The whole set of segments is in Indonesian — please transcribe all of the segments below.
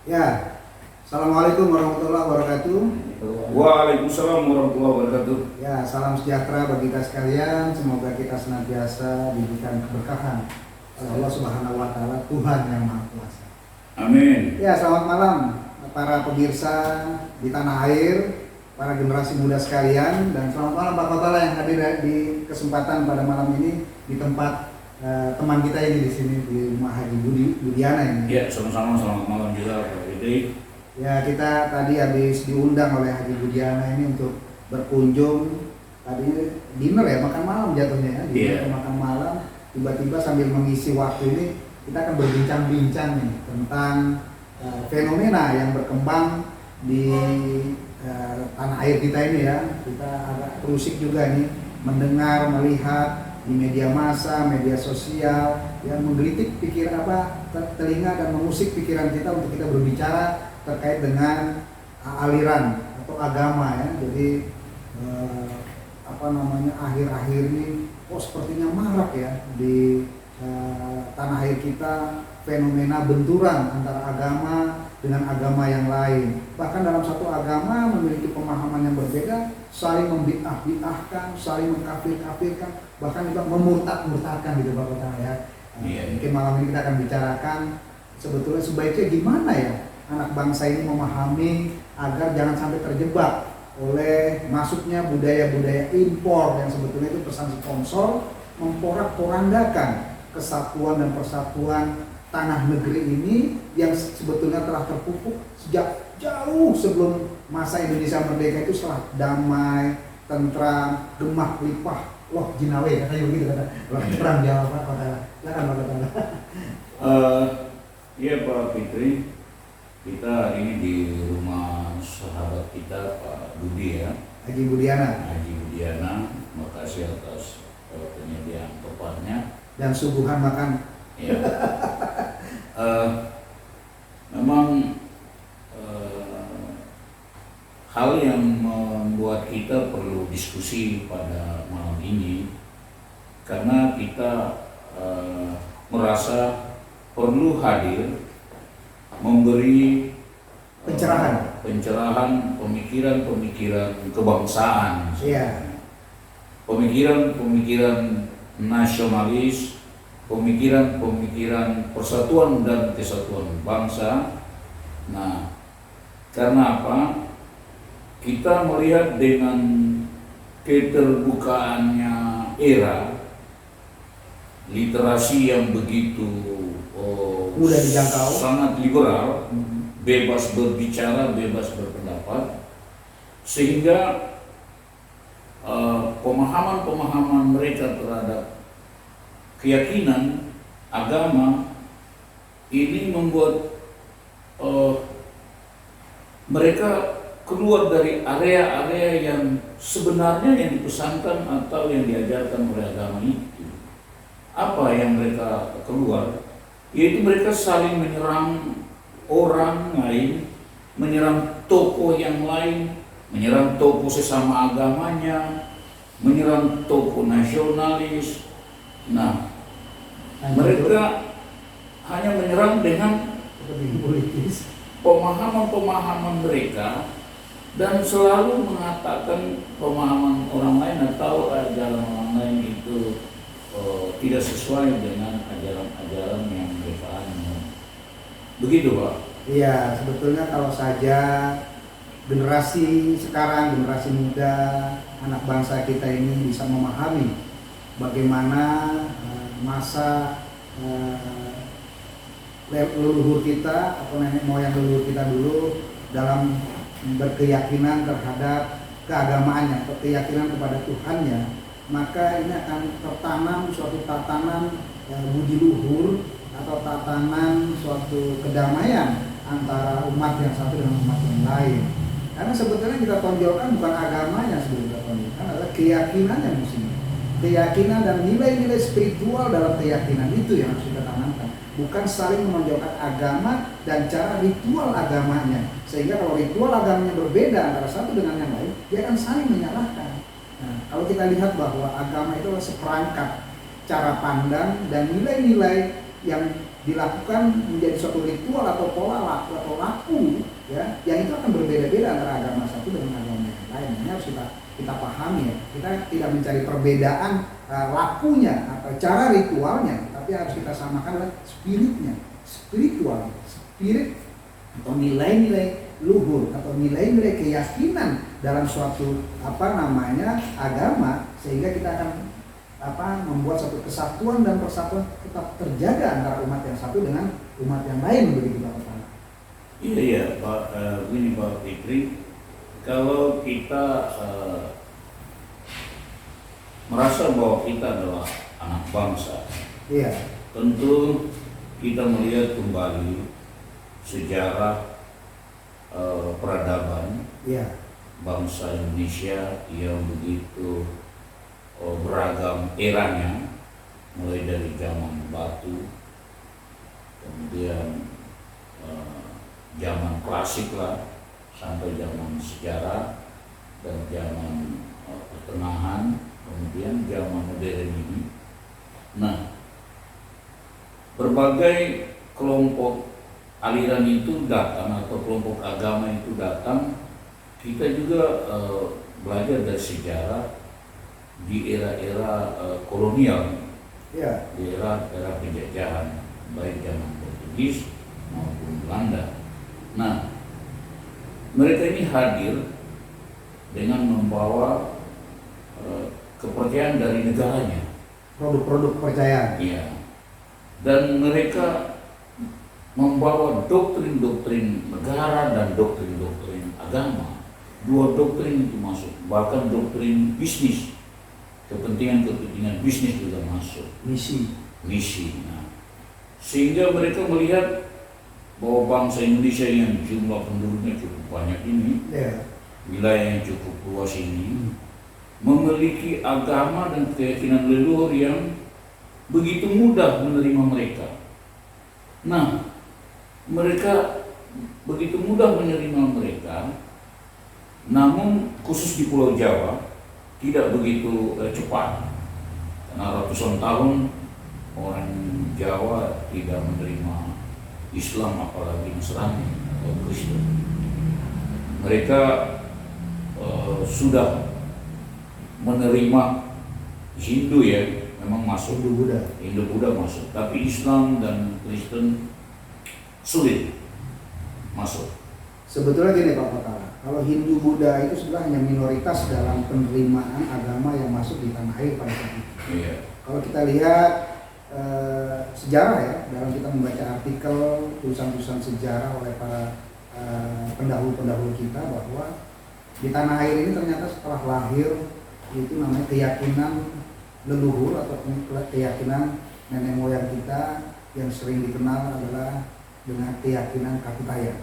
Ya, Assalamualaikum warahmatullahi wabarakatuh. Waalaikumsalam warahmatullahi wabarakatuh. Ya, salam sejahtera bagi kita sekalian. Semoga kita senantiasa diberikan keberkahan oleh Allah Subhanahu wa Ta'ala, Tuhan yang Maha Kuasa. Amin. Ya, selamat malam para pemirsa di tanah air, para generasi muda sekalian, dan selamat malam Pak Kotala yang hadir di kesempatan pada malam ini di tempat teman kita ini di sini di rumah Haji Budiana ini. Ya, sama-sama, selamat malam juga Pak Fitri. Ya, kita tadi habis diundang oleh Haji Budiana ini untuk berkunjung. Tadi dinner ya, makan malam jatuhnya ya, dinner makan malam. Tiba-tiba sambil mengisi waktu ini kita akan berbincang-bincang nih tentang fenomena yang berkembang di tanah air kita ini ya. Kita agak terusik juga nih mendengar, melihat di media massa, media sosial yang menggelitik telinga dan mengusik pikiran kita untuk kita berbicara terkait dengan aliran atau agama ya. Jadi akhir-akhir ini sepertinya marak ya di tanah air kita fenomena benturan antara agama dengan agama yang lain. Bahkan dalam satu agama memiliki pemahaman yang berbeda, saling membid'ah-bid'ahkan, saling mengkafir-kafirkan, bahkan juga memurtad-murtadkan gitu Pak Kota ya. Mungkin malam ini kita akan bicarakan sebetulnya sebaiknya gimana ya anak bangsa ini memahami agar jangan sampai terjebak oleh masuknya budaya-budaya impor yang sebetulnya itu pesan sponsor memporak-porandakan kesatuan dan persatuan tanah negeri ini yang sebetulnya telah terpupuk sejak jauh sebelum masa Indonesia merdeka itu setelah damai, tentram, gemah limpah, loh jinawe katanya begitu kata. Perang Jawa Pak Kota. Silakan Pak Kota. Iya Pak Fitri, kita hari ini di rumah sahabat kita Pak Budi ya, Haji Budiana. Haji Budiana, makasih atas penyediaan tempatnya Dan suguhan makan. Ya. Memang hal yang membuat kita perlu diskusi pada malam ini karena kita merasa perlu hadir memberi pencerahan pemikiran kebangsaan, pemikiran nasionalis, pemikiran persatuan dan kesatuan bangsa. Nah, karena apa? Kita melihat dengan keterbukaannya era, literasi yang begitu mudah dijangkau, sangat liberal, bebas berbicara, bebas berpendapat, sehingga pemahaman mereka terhadap keyakinan agama ini membuat mereka keluar dari area-area yang sebenarnya yang dipesankan atau yang diajarkan oleh agama itu. Apa yang mereka keluar? Yaitu mereka saling menyerang orang lain, menyerang tokoh yang lain, menyerang tokoh sesama agamanya, menyerang tokoh nasionalis. Nah, mereka hanya menyerang dengan pemahaman mereka dan selalu mengatakan pemahaman orang lain atau ajaran orang lain itu tidak sesuai dengan ajaran-ajaran yang mereka anut. Begitu Pak? Iya, sebetulnya kalau saja generasi sekarang, generasi muda, anak bangsa kita ini bisa memahami bagaimana masa leluhur kita atau nenek moyang leluhur kita dulu dalam berkeyakinan terhadap keagamaannya, keyakinan kepada Tuhannya, maka ini akan tertanam suatu tatanan budi luhur atau tatanan suatu kedamaian antara umat yang satu dengan umat yang lain. Karena sebetulnya kita tonjolkan bukan agamanya, sebetulnya kita tonjolkan adalah keyakinan yang musim, keyakinan dan nilai-nilai spiritual dalam keyakinan itu yang harus kita tanamkan. Bukan saling menonjolkan agama dan cara ritual agamanya, sehingga kalau ritual agamanya berbeda antara satu dengan yang lain, dia akan saling menyalahkan. Nah, kalau kita lihat bahwa agama itu adalah seperangkat cara pandang dan nilai-nilai yang dilakukan menjadi suatu ritual atau pola laku atau kita pahami ya, kita tidak mencari perbedaan lakunya atau cara ritualnya, tapi harus kita samakan adalah spiritnya, spiritual, spirit atau nilai-nilai luhur atau nilai-nilai keyakinan dalam suatu agama, sehingga kita akan membuat satu kesatuan dan persatuan tetap terjaga antara umat yang satu dengan umat yang lain, begitu Pak Kepala. Iya Pak, ini Pak Fikri, kalau kita merasa bahwa kita adalah anak bangsa, Iya, tentu kita melihat kembali sejarah peradaban iya, bangsa Indonesia yang begitu beragam eranya, mulai dari zaman batu, kemudian zaman klasik lah, sampai zaman sejarah dan zaman pertengahan, kemudian zaman modern ini. Nah, berbagai kelompok aliran itu datang atau kelompok agama itu datang. Kita juga belajar dari sejarah di era-era kolonial, iya, di era penjajahan, baik zaman Portugis maupun Belanda. Nah, mereka ini hadir dengan membawa kepercayaan dari negaranya. produk-produk kepercayaan. Iya. Dan mereka membawa doktrin-doktrin negara dan doktrin-doktrin agama. Dua doktrin itu masuk, bahkan doktrin bisnis, kepentingan bisnis juga masuk. Misi. Nah, sehingga mereka melihat bahwa bangsa Indonesia yang jumlah penduduknya cukup banyak ini, wilayah yang cukup luas ini, memiliki agama dan keyakinan leluhur yang begitu mudah menerima mereka. Nah, mereka begitu mudah menerima mereka, namun khusus di Pulau Jawa tidak begitu cepat, karena ratusan tahun orang Jawa tidak menerima Islam, apalagi Nasrani atau Kristen. Mereka sudah menerima Hindu ya, memang masuk, Hindu Buddha masuk, tapi Islam dan Kristen sulit masuk. Sebetulnya gini Pak Pakala, kalau Hindu Buddha itu sebenarnya hanya minoritas dalam penerimaan agama yang masuk di tanah air pada saat itu. Iya. Kalau kita lihat sejarah ya, dalam kita membaca artikel tulisan-tulisan sejarah oleh para pendahulu-pendahulu kita, bahwa di tanah air ini ternyata setelah lahir itu namanya keyakinan leluhur atau keyakinan nenek moyang kita yang sering dikenal adalah dengan keyakinan Kapitayan.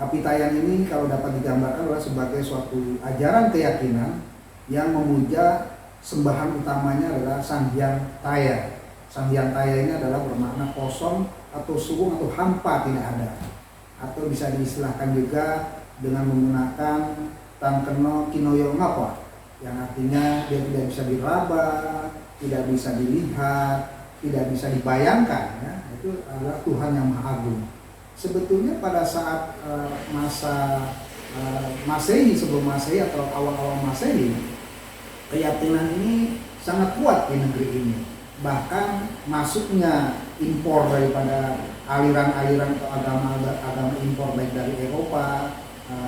Kapitayan ini kalau dapat digambarkan adalah sebagai suatu ajaran keyakinan yang memuja sembahan utamanya adalah Sang Hyang Taya. Sang Hyang Taya ini adalah bermakna kosong atau suwung atau hampa, tidak ada. Atau bisa diistilahkan juga dengan menggunakan tangkeno kinoyo ngapa, yang artinya dia tidak bisa diraba, tidak bisa dilihat, tidak bisa dibayangkan ya. Itu adalah Tuhan yang Maha Agung. Sebetulnya pada saat masa Masehi, sebelum Masehi atau awal-awal Masehi, keyakinan ini sangat kuat di negeri ini. Bahkan masuknya impor daripada aliran-aliran atau agama impor baik dari Eropa,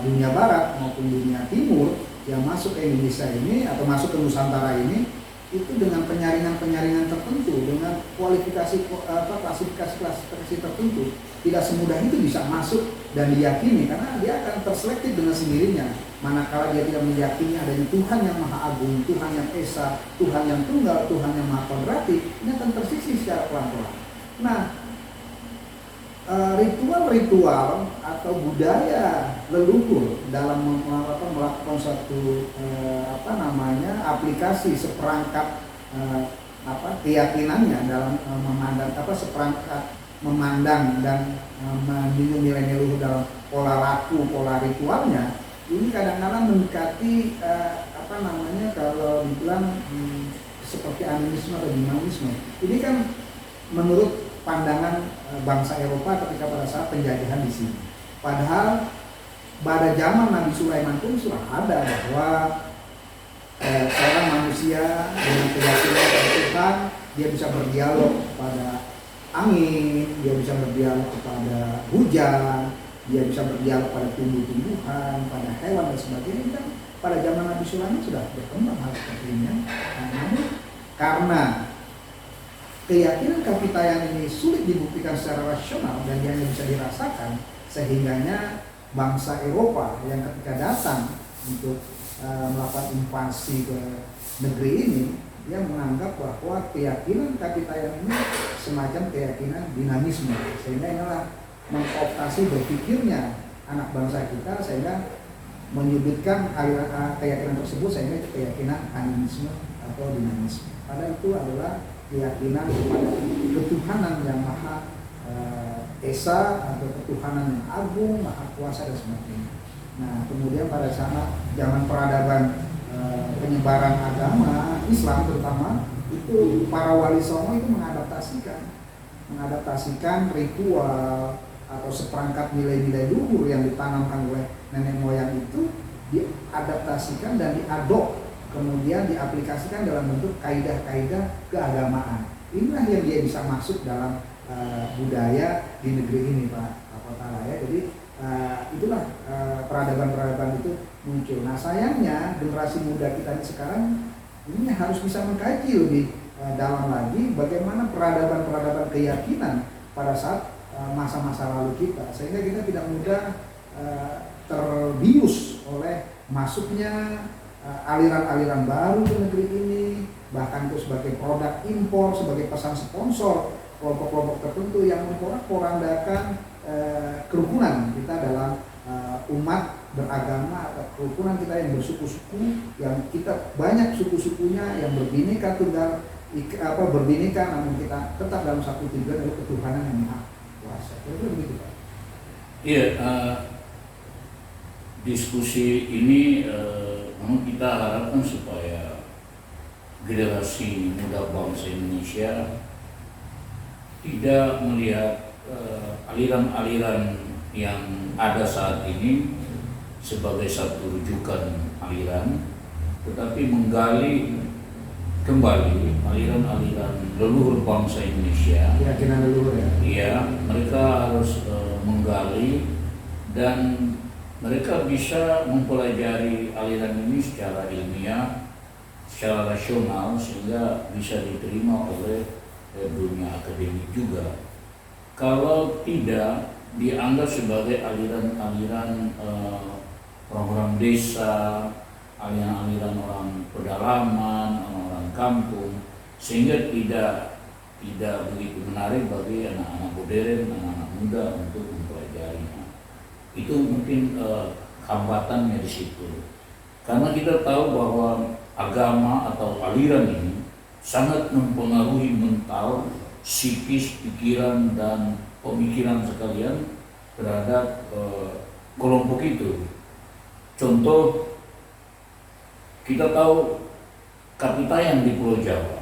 dunia Barat maupun dunia Timur yang masuk ke Indonesia ini atau masuk ke Nusantara ini, itu dengan penyaringan tertentu, dengan klasifikasi tertentu. Tidak semudah itu bisa masuk dan diyakini, karena dia akan terselektif dengan sendirinya. Manakala dia tidak meyakini adanya Tuhan yang Maha Agung, Tuhan yang Esa, Tuhan yang Tunggal, Tuhan yang Maha Kodrati, ini akan tersisih secara pelan-pelan. Nah, ritual-ritual atau budaya leluhur dalam melakukan suatu aplikasi seperangkat keyakinannya dalam seperangkat memandang dan menjunjung nilai-nilai luhur dalam pola laku, pola ritualnya, ini kadang-kadang mendekati kalau dibilang seperti animisme atau dinamisme. Ini kan menurut pandangan bangsa Eropa ketika pada saat penjajahan di sini. Padahal pada zaman Nabi Sulaiman pun sudah ada bahwa seorang manusia dengan keyakinan pada Tuhan, dia bisa berdialog kepada angin, dia bisa berdialog kepada hujan, dia bisa berdialog pada tumbuh-tumbuhan, pada hewan dan sebagainya. Kan pada zaman Nabi Sulaiman sudah berkembang hal seperti ini. Nah, namun karena keyakinan kapitayan ini sulit dibuktikan secara rasional dan dia hanya bisa dirasakan, sehingganya bangsa Eropa yang ketika datang untuk melakukan invasi ke negeri ini, dia menganggap bahwa keyakinan kapitayan ini semacam keyakinan dinamisme, sehingga inilah mengkooptasi berpikirnya anak bangsa kita, sehingga menyudutkan aliran keyakinan tersebut sehingga itu keyakinan animisme atau dinamisme. Padahal itu adalah keyakinan kepada ketuhanan yang maha esa atau ketuhanan yang agung, maha kuasa dan sebagainya. Nah, kemudian pada zaman peradaban penyebaran agama Islam terutama, itu para wali songo itu mengadaptasikan ritual atau seperangkat nilai-nilai luhur yang ditanamkan oleh nenek moyang itu, diadaptasikan dan diadop, kemudian diaplikasikan dalam bentuk kaidah-kaidah keagamaan. Inilah yang dia bisa masuk dalam budaya di negeri ini, Pak Kapotala ya. Jadi itulah peradaban-peradaban itu muncul. Nah, sayangnya generasi muda kita ini sekarang ini harus bisa mengkaji lebih dalam lagi bagaimana peradaban-peradaban keyakinan pada saat masa-masa lalu kita, sehingga kita tidak mudah terbius oleh masuknya aliran-aliran baru ke negeri ini, bahkan itu sebagai produk impor, sebagai pesan sponsor kelompok-kelompok tertentu yang memporak-porandakan kerukunan kita dalam umat beragama atau kerukunan kita yang bersuku-suku, yang kita banyak suku-sukunya yang berbineka tunggal berbineka, namun kita tetap dalam satu tujuan, yaitu ketuhanan yang maha kuasa. Itu begitu, Pak. Iya, diskusi ini memang kita harapkan supaya generasi muda bangsa Indonesia tidak melihat aliran-aliran yang ada saat ini sebagai satu rujukan aliran, tetapi menggali kembali aliran-aliran leluhur bangsa Indonesia. Keyakinan leluhur ya. Iya, mereka harus menggali dan mereka bisa mempelajari aliran ini secara ilmiah, secara rasional, sehingga bisa diterima oleh dunia akademik juga. Kalau tidak, dianggap sebagai aliran-aliran orang-orang desa, aliran-aliran orang pedalaman, orang-orang kampung, sehingga tidak begitu menarik bagi anak-anak modern, anak-anak muda untuk mempelajarinya. Itu mungkin hambatannya di situ. Karena kita tahu bahwa agama atau aliran ini sangat mempengaruhi mental, psikis, pikiran, dan pemikiran sekalian terhadap kelompok itu. Contoh, kita tahu Kapitayan di Pulau Jawa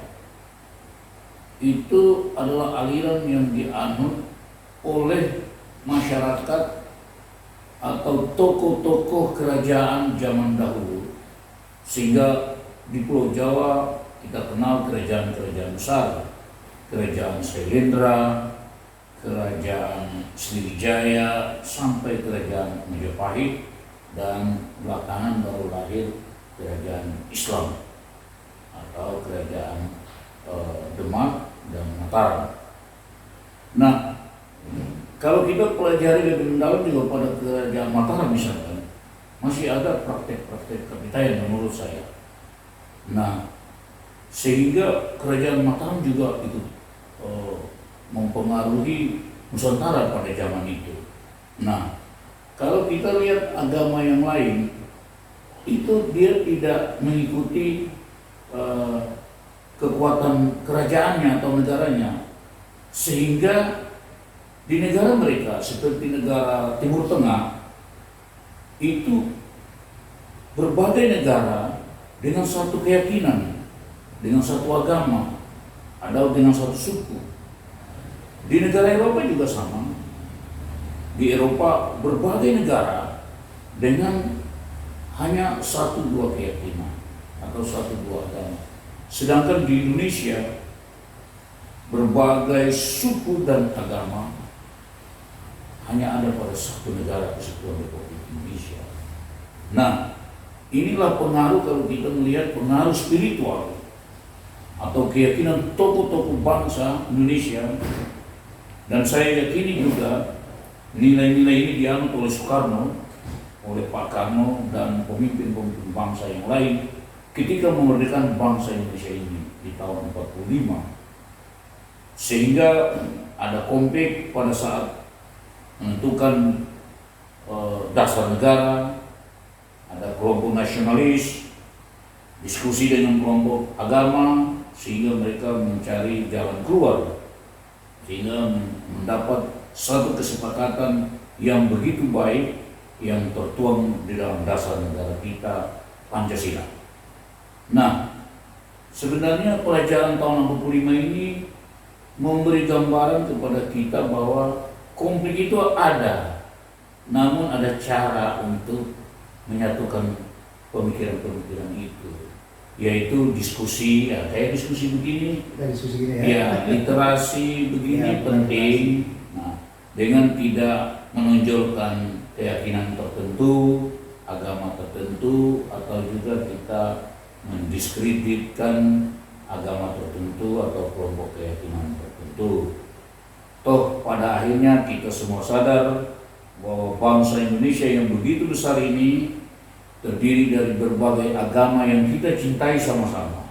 itu adalah aliran yang dianut oleh masyarakat atau tokoh-tokoh kerajaan zaman dahulu, sehingga di Pulau Jawa kita kenal kerajaan-kerajaan besar, kerajaan Syailendra, kerajaan Sriwijaya, sampai kerajaan Majapahit, dan belakangan baru lahir kerajaan Islam atau kerajaan Demak dan Mataram. Nah, kalau kita pelajari lebih mendalam juga pada kerajaan Mataram misalkan, masih ada praktek-praktek kapitayan menurut saya. Nah, sehingga kerajaan Mataram juga itu mempengaruhi Nusantara pada zaman itu. Nah, kalau kita lihat agama yang lain, itu dia tidak mengikuti kekuatan kerajaannya atau negaranya, sehingga di negara mereka seperti negara Timur Tengah itu berbagai negara dengan satu keyakinan, dengan satu agama, atau dengan satu suku. Di negara Eropa juga sama. Di Eropa berbagai negara dengan hanya satu dua keyakinan. atau satu dua agama. Sedangkan di Indonesia berbagai suku dan agama hanya ada pada satu negara, Kesatuan Republik Indonesia. Nah, inilah pengaruh kalau kita melihat pengaruh spiritual atau keyakinan tokoh-tokoh bangsa Indonesia. Dan saya yakini juga nilai-nilai ini dianut oleh Soekarno, oleh Pak Karno dan pemimpin-pemimpin bangsa yang lain ketika memerdekakan bangsa Indonesia ini di tahun 45. Sehingga ada konflik pada saat menentukan dasar negara, ada kelompok nasionalis, diskusi dengan kelompok agama, sehingga mereka mencari jalan keluar, sehingga mendapat satu kesepakatan yang begitu baik yang tertuang di dalam dasar negara kita, Pancasila. Nah, sebenarnya pelajaran tahun 65 ini memberi gambaran kepada kita bahwa konflik itu ada, namun ada cara untuk menyatukan pemikiran-pemikiran itu, yaitu diskusi, ya kayak diskusi begini, Kita diskusi gini ya. ya literasi begini Ya, penting. Nah, dengan tidak menonjolkan keyakinan tertentu, agama tertentu, atau juga kita mendiskreditkan agama tertentu atau kelompok keyakinan tertentu. Toh pada akhirnya kita semua sadar bahwa bangsa Indonesia yang begitu besar ini terdiri dari berbagai agama yang kita cintai sama-sama.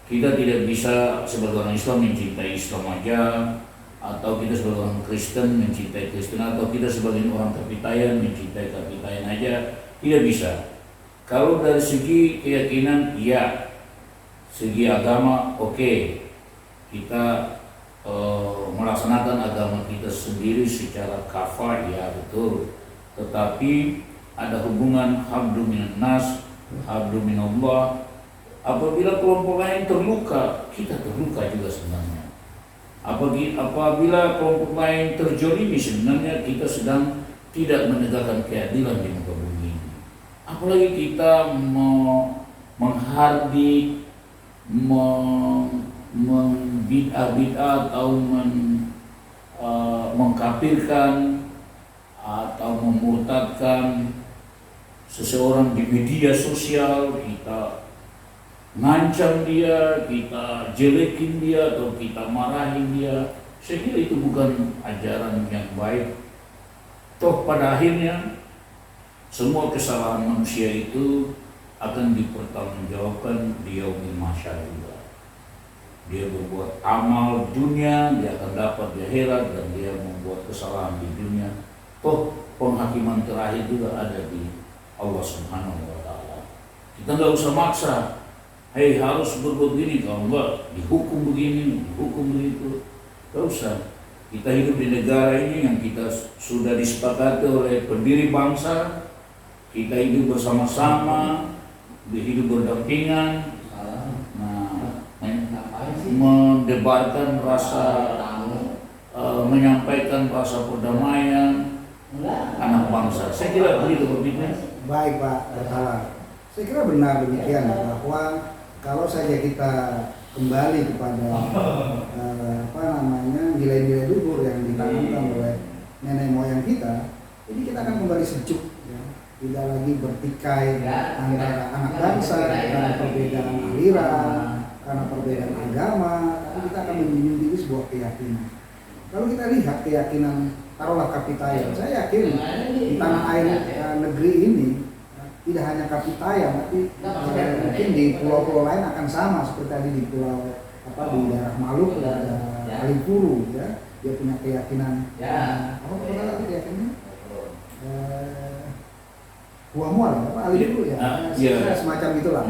Kita tidak bisa sebagai orang Islam mencintai Islam aja, atau kita sebagai orang Kristen mencintai Kristen, atau kita sebagai orang Kapitayan mencintai Kapitayan aja. Tidak bisa. Kalau dari segi keyakinan, ya, segi agama, oke, kita melaksanakan agama kita sendiri secara kafah, ya betul. Tetapi ada hubungan hablu minan nas, hablu minallah. Apabila kelompok lain terluka, kita terluka juga sebenarnya. Apabila kelompok lain terjolimi, sebenarnya kita sedang tidak menegakkan keadilan di muka bumi ini. Apalagi kita menghardik, membid'ah atau mengkafirkan atau memurtadkan seseorang di media sosial, kita ngancam dia, kita jelekin dia, atau kita marahin dia. Saya kira itu bukan ajaran yang baik. Toh pada akhirnya semua kesalahan manusia itu akan dipertanggungjawabkan di yaumil mahsyar juga. Dia berbuat amal dunia, dia akan dapat di akhirat, dan dia membuat kesalahan di dunia. Toh penghakiman terakhir juga ada di Allah Subhanahu wa Ta'ala. Kita nggak usah maksa, hei harus berbuat begini, kalau enggak dihukum begini, dihukum begitu. Nggak usah. Kita hidup di negara ini yang kita sudah disepakati oleh pendiri bangsa. Kita hidup bersama-sama, hidup berdampingan. Nah, mendebarkan rasa, menyampaikan rasa perdamaian anak bangsa. Saya kira begitu Pak. Baik Pak Berhala. Saya kira benar demikian bahwa kalau saja kita kembali kepada nilai-nilai luhur yang ditanamkan oleh nenek moyang kita, ini kita akan kembali sejuk, ya. Tidak lagi bertikai antara anak bangsa karena perbedaan aliran, karena perbedaan agama, tapi kita akan menjunjung tinggi sebuah keyakinan. Kalau kita lihat keyakinan taruhlah Kapitayan, saya yakin di tanah air negeri ini tidak hanya Kapitayan, tapi mungkin di pulau-pulau lain akan sama seperti tadi di pulau di daerah Maluku, ada Alipuru, ya, dia punya keyakinan. Apa keyakinan? Buah mual, Alipuru ya, semacam itulah.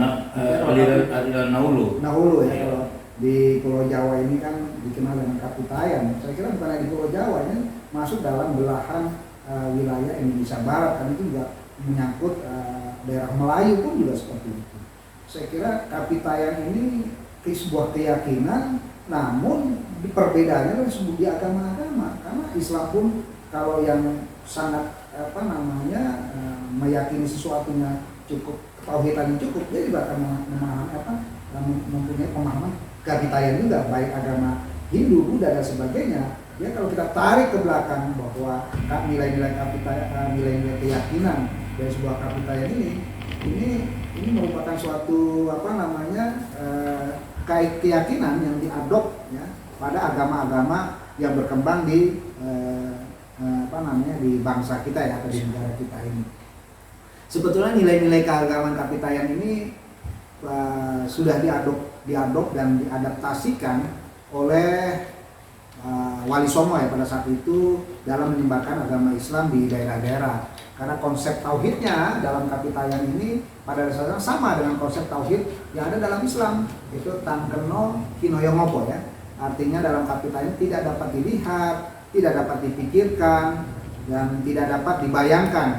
Aliran Nahulu ya. Kalau di Pulau Jawa ini kan dikenal dengan Kapitayan. Saya kira bukan hanya di Pulau Jawa, ini masuk dalam belahan wilayah Indonesia Barat, kan itu juga menyangkut daerah Melayu pun juga seperti itu. Saya kira Kapitayan ini sebuah keyakinan, namun perbedaannya dari segi agama-agama. Karena Islam pun kalau yang sangat meyakini sesuatunya cukup tauhidan yang cukup, dia juga akan memahami mempunyai pemahaman kapitayan juga, baik agama Hindu, Buddha dan sebagainya. Ya, kalau kita tarik ke belakang bahwa nilai-nilai kapitayan, nilai-nilai keyakinan dari sebuah kapitayan ini merupakan suatu keyakinan yang diadop ya pada agama-agama yang berkembang di di bangsa kita ya, atau di negara kita ini. Sebetulnya nilai-nilai keagamaan kapitayan ini sudah diadop dan diadaptasikan oleh Wali Songo ya pada saat itu dalam menyebarkan agama Islam di daerah-daerah. Karena konsep tauhidnya dalam kapitayan ini pada dasarnya sama dengan konsep tauhid yang ada dalam Islam, itu tangkeno kinoyongopo ya. Artinya dalam kapitayan tidak dapat dilihat, tidak dapat dipikirkan, dan tidak dapat dibayangkan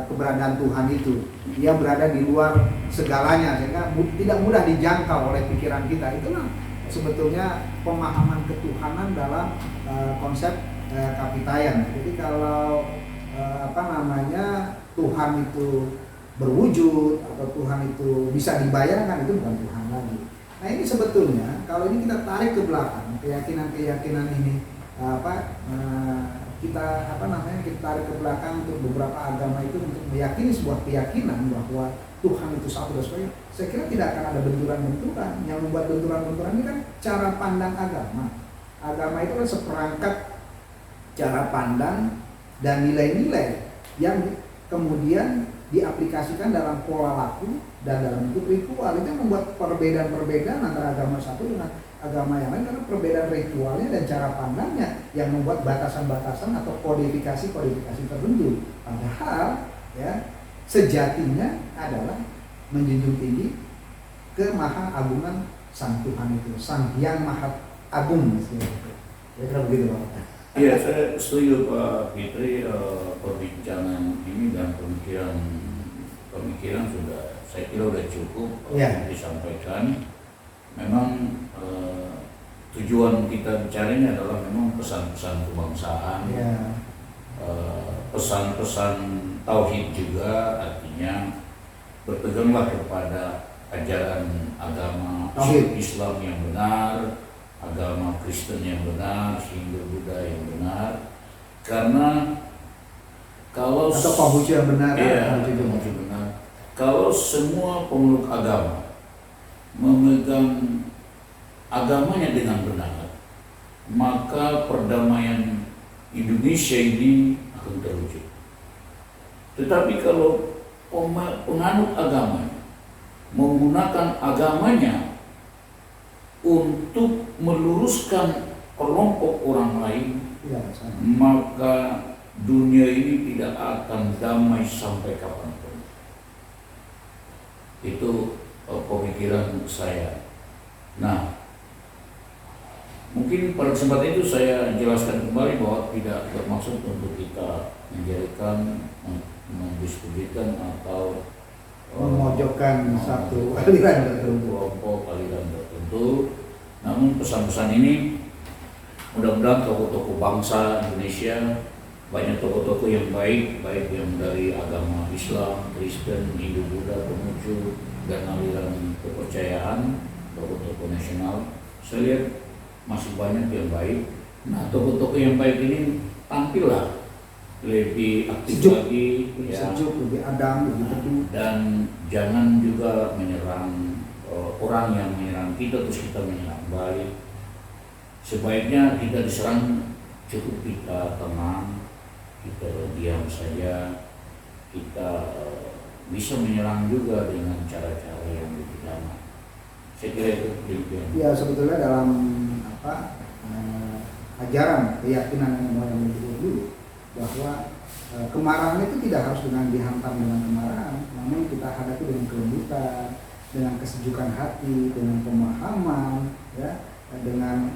keberadaan Tuhan itu. Dia berada di luar segalanya sehingga tidak mudah dijangkau oleh pikiran kita. Itulah sebetulnya pemahaman ketuhanan dalam konsep kapitayan. Jadi kalau Tuhan itu berwujud atau Tuhan itu bisa dibayangkan, itu bukan Tuhan lagi. Nah, ini sebetulnya kalau ini kita tarik ke belakang, keyakinan-keyakinan ini kita tarik ke belakang untuk beberapa agama itu untuk meyakini sebuah keyakinan bahwa Tuhan itu satu dan sebagainya. Saya kira tidak akan ada benturan-benturan. Yang membuat benturan-benturan ini kan cara pandang agama. Agama itu kan seperangkat cara pandang dan nilai-nilai yang kemudian diaplikasikan dalam pola laku dan dalam bentuk ritual. Itu yang membuat perbedaan-perbedaan antara agama satu dengan agama yang lain, karena perbedaan ritualnya dan cara pandangnya yang membuat batasan-batasan atau kodifikasi tertentu. Padahal ya sejatinya adalah menjunjung tinggi kemaha-agungan Sang Tuhan itu, Sang Hyang Maha Agung. Kira-kira begitu Pak. Iya, saya setuju Pak Fitri, perbincangan ini dan pemikiran sudah saya kira sudah cukup disampaikan. Memang tujuan kita bicara ini adalah memang pesan-pesan kebangsaan, pesan-pesan tauhid juga, artinya berpeganglah kepada ajaran agama Islam yang benar, agama Kristen yang benar, Hindu Buddha yang benar. Karena kalau Konghucu yang benar, Konghucu benar. Kalau semua pemeluk agama memegang agamanya dengan benar, maka perdamaian Indonesia ini akan terwujud. Tetapi kalau penganut agamanya menggunakan agamanya untuk meluruskan kelompok orang lain, maka dunia ini tidak akan damai sampai kapanpun. Itu pemikiran saya. Nah, mungkin pada kesempatan itu saya jelaskan kembali bahwa tidak bermaksud untuk kita menjadikan, mendiskusikan atau memojokkan satu aliran tertentu, kelompok aliran tertentu. Namun pesan-pesan ini mudah-mudahan tokoh-tokoh bangsa Indonesia, banyak tokoh-tokoh yang baik yang dari agama Islam, Kristen, Hindu, Buddha, Konghucu, dan aliran kepercayaan, tokoh-tokoh nasional, saya lihat masih banyak yang baik. Nah, tokoh-tokoh yang baik ini tampillah lebih aktif lagi, sejuk, lebih adam, lebih teduh, dan jangan juga menyerang orang yang menyerang kita terus kita menyerang balik. Sebaiknya kita diserang cukup kita tenang, kita diam saja, kita bisa menyerang juga dengan cara-cara yang lebih damai. Saya kira itu demikian. Ya, sebetulnya dalam ajaran keyakinan yang dulu bahwa kemarahan itu tidak harus dengan dihantam dengan kemarahan, namun kita hadapi dengan kelembutan, dengan kesejukan hati, dengan pemahaman, ya, dengan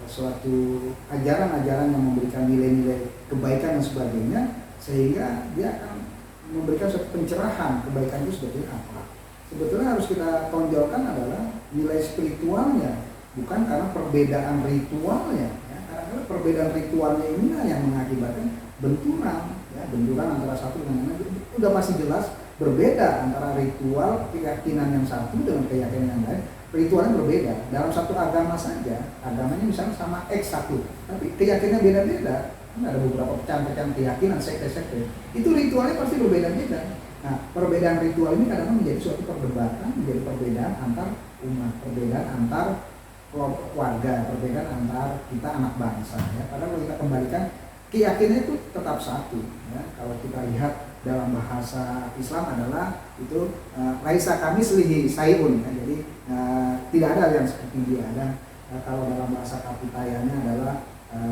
suatu ajaran-ajaran yang memberikan nilai-nilai kebaikan dan sebagainya, sehingga dia akan memberikan suatu pencerahan kebaikan itu sebetulnya apa. Sebetulnya harus kita tonjolkan adalah nilai spiritualnya, bukan karena perbedaan ritualnya. Ya. Karena Karena perbedaan ritualnya inilah yang mengakibatkan benturan, ya, benturan antara satu dengan yang lain. Udah pasti jelas berbeda antara ritual keyakinan yang satu dengan keyakinan yang lain. Ritualnya berbeda dalam satu agama saja, agamanya misalnya sama X1, tapi keyakinannya beda-beda. Ada beberapa pecahan-pecahan keyakinan, sekte-sekte, itu ritualnya pasti berbeda-beda. Nah, perbedaan ritual ini kadang-kadang menjadi suatu perdebatan, menjadi perbedaan antar umat, perbedaan antar kelompok warga, perbedaan antar kita anak bangsa. Ya. Padahal kalau kita kembalikan, keyakinan itu tetap satu. Ya. Kalau kita lihat dalam bahasa Islam adalah itu laisa kami selihi sayun. Ya. Jadi tidak ada yang seperti dia. Dan kalau dalam bahasa kapitayanya adalah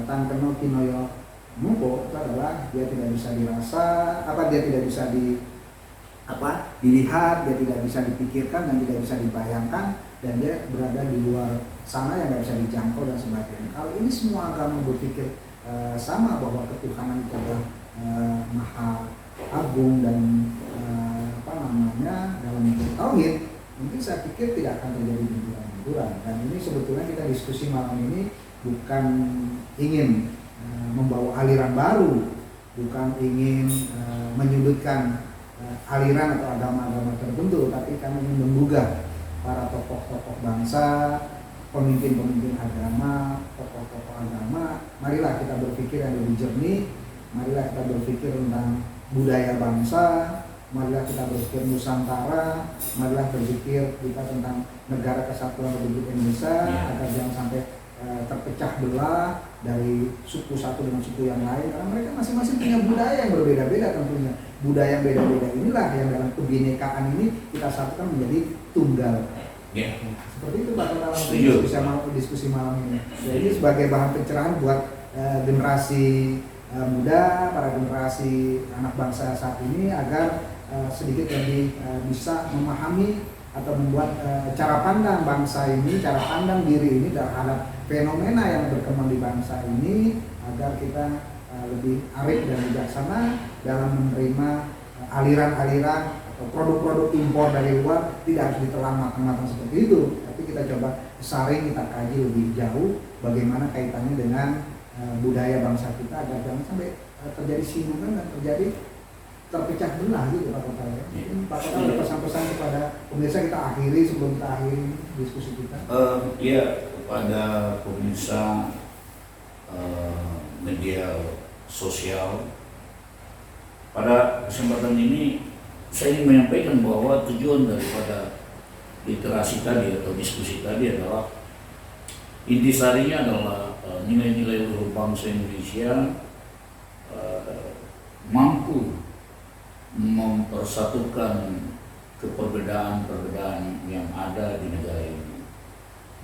tangkeno kinoyo muko, itu adalah dia tidak bisa dirasa, dia tidak bisa dilihat, dia tidak bisa dipikirkan dan tidak bisa dibayangkan, dan dia berada di luar sana yang tidak bisa dijangkau dan sebagainya. Kalau ini semua agama berpikir sama bahwa ketuhanan itu adalah maha agung dan dalam tauhid, mungkin saya pikir tidak akan terjadi benturan-benturan. Dan ini sebetulnya kita diskusi malam ini bukan ingin membawa aliran baru, bukan ingin menyudutkan aliran atau agama-agama tertentu, tapi kami ingin menggugah para tokoh-tokoh bangsa, pemimpin-pemimpin agama, tokoh-tokoh agama. Marilah kita berpikir yang lebih jernih, marilah kita berpikir tentang budaya bangsa, marilah kita berpikir Nusantara, marilah berpikir kita tentang negara kesatuan Republik Indonesia, agar jangan sampai terpecah belah dari suku satu dengan suku yang lain, karena mereka masing-masing punya budaya yang berbeda-beda tentunya. Budaya yang beda-beda inilah yang dalam kebinekaan ini kita satukan menjadi tunggal. Seperti itu Pak dalam diskusi malam ini. Jadi sebagai bahan pencerahan buat generasi muda, para generasi anak bangsa saat ini, agar sedikit lebih bisa memahami atau membuat cara pandang bangsa ini, cara pandang diri ini terhadap fenomena yang berkembang di bangsa ini, agar kita lebih arif dan bijaksana dalam menerima aliran-aliran atau produk-produk impor dari luar. Tidak harus ditelan matang-matang seperti itu, tapi kita coba saring, kita kaji lebih jauh bagaimana kaitannya dengan budaya bangsa kita, agar jangan sampai terjadi singgungan dan terjadi terpecah belah gitu Pak Kota. Pak Kota ada pesan-pesan kepada pemirsa, kita akhiri sebelum kita akhiri diskusi kita. Kepada pemirsa media sosial, pada kesempatan ini saya ingin menyampaikan bahwa tujuan daripada literasi tadi atau diskusi tadi adalah intisarinya adalah nilai-nilai luhur bangsa Indonesia mampu mempersatukan keperbedaan-perbedaan yang ada di negara ini.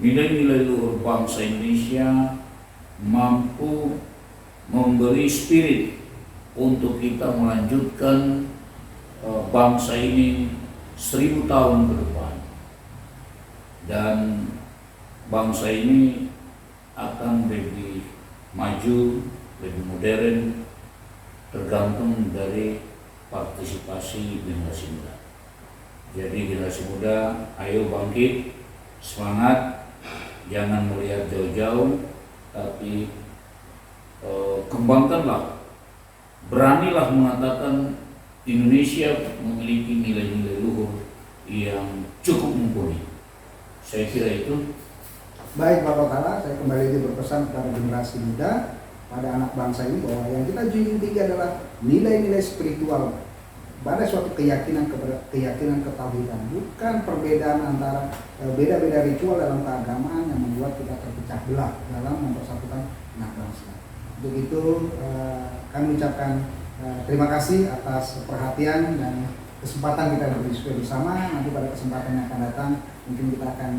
Nilai-nilai luhur bangsa Indonesia mampu memberi spirit untuk kita melanjutkan bangsa ini 1000 tahun ke depan, dan bangsa ini akan lebih maju, lebih modern, tergantung dari partisipasi generasi muda. Jadi generasi muda, ayo bangkit, semangat, jangan melihat jauh-jauh, tapi kembangkanlah, beranilah mengatakan Indonesia memiliki nilai-nilai luhur yang cukup mumpuni. Saya kira itu. Baik Pak Kotala, saya kembali lagi berpesan kepada generasi muda, pada anak bangsa ini, bahwa yang kita junjung tinggi adalah nilai-nilai spiritual, pada suatu keyakinan ketauhidan, bukan perbedaan antara beda-beda ritual dalam keagamaan yang membuat kita terpecah belah dalam mempersatukan anak bangsa. Untuk itu kami ucapkan terima kasih atas perhatian dan kesempatan kita berdiskusi bersama. Nanti pada kesempatan yang akan datang mungkin kita akan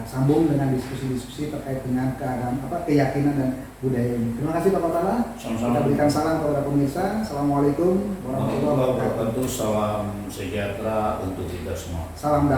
sambung dengan diskusi-diskusi terkait dengan keyakinan dan budaya ini. Terima kasih Pak Kotala. Kita berikan salam kepada pemirsa. Assalamualaikum warahmatullahi wabarakatuh. Salam sejahtera untuk kita semua. Salam damai.